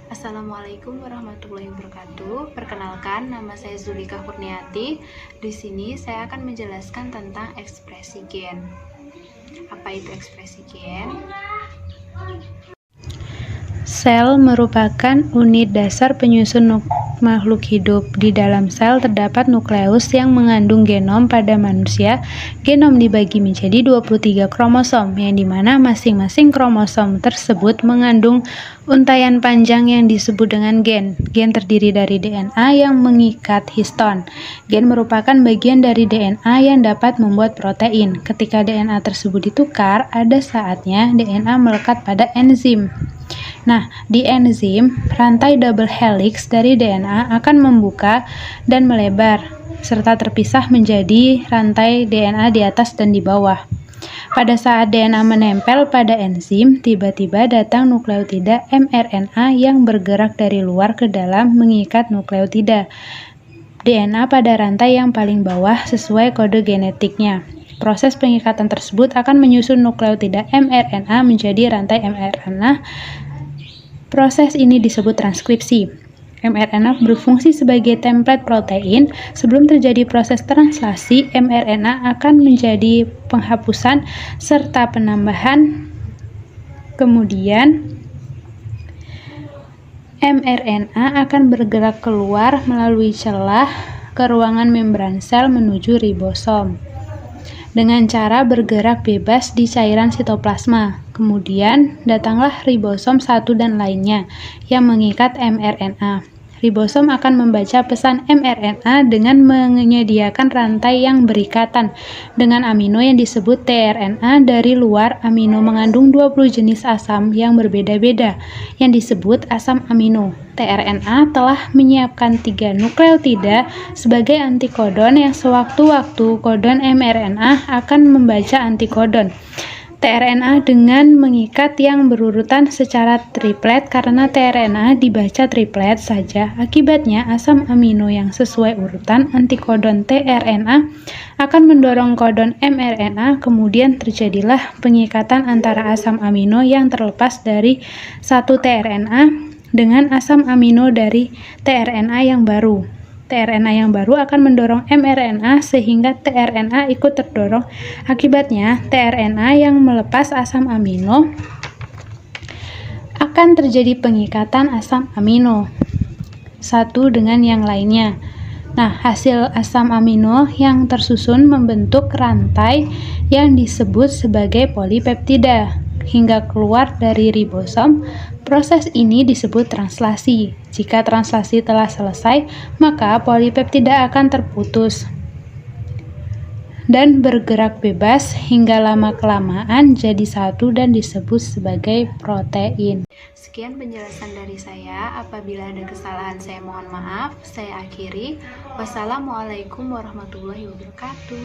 Assalamualaikum warahmatullahi wabarakatuh. Perkenalkan, nama saya Zulika Kurniati. Di sini saya akan menjelaskan tentang ekspresi gen. Apa itu ekspresi gen? Sel merupakan unit dasar penyusun makhluk hidup. Di dalam sel terdapat nukleus yang mengandung genom. Pada manusia, genom dibagi menjadi 23 kromosom, yang dimana masing-masing kromosom tersebut mengandung untaian panjang yang disebut dengan gen. Gen terdiri dari DNA yang mengikat histon. Gen merupakan bagian dari DNA yang dapat membuat protein. Ketika DNA tersebut ditukar, ada saatnya DNA melekat pada enzim. Nah, di enzim, rantai double helix dari DNA akan membuka dan melebar, serta terpisah menjadi rantai DNA di atas dan di bawah. Pada saat DNA menempel pada enzim, tiba-tiba datang nukleotida mRNA yang bergerak dari luar ke dalam mengikat nukleotida DNA pada rantai yang paling bawah sesuai kode genetiknya. Proses pengikatan tersebut akan menyusun nukleotida mRNA menjadi rantai mRNA. Proses ini disebut transkripsi. mRNA berfungsi sebagai template protein. Sebelum terjadi proses translasi, mRNA akan menjadi penghapusan serta penambahan. Kemudian, mRNA akan bergerak keluar melalui celah ke ruangan membran sel menuju ribosom dengan cara bergerak bebas di cairan sitoplasma. Kemudian datanglah ribosom satu dan lainnya yang mengikat mRNA. Ribosom akan membaca pesan mRNA dengan menyediakan rantai yang berikatan dengan amino yang disebut tRNA. Dari luar, amino mengandung 20 jenis asam yang berbeda-beda yang disebut asam amino. tRNA telah menyiapkan 3 nukleotida sebagai antikodon yang sewaktu-waktu kodon mRNA akan membaca antikodon tRNA dengan mengikat yang berurutan secara triplet. Karena tRNA dibaca triplet saja, akibatnya asam amino yang sesuai urutan antikodon tRNA akan mendorong kodon mRNA. Kemudian terjadilah pengikatan antara asam amino yang terlepas dari satu tRNA dengan asam amino dari tRNA yang baru. tRNA yang baru akan mendorong mRNA sehingga tRNA ikut terdorong. Akibatnya, tRNA yang melepas asam amino akan terjadi pengikatan asam amino satu dengan yang lainnya. Nah, hasil asam amino yang tersusun membentuk rantai yang disebut sebagai polipeptida hingga keluar dari ribosom. Proses ini disebut translasi. Jika translasi telah selesai, maka polipeptida akan terputus dan bergerak bebas hingga lama-kelamaan jadi satu dan disebut sebagai protein. Sekian penjelasan dari saya. Apabila ada kesalahan, saya mohon maaf. Saya akhiri. Wassalamualaikum warahmatullahi wabarakatuh.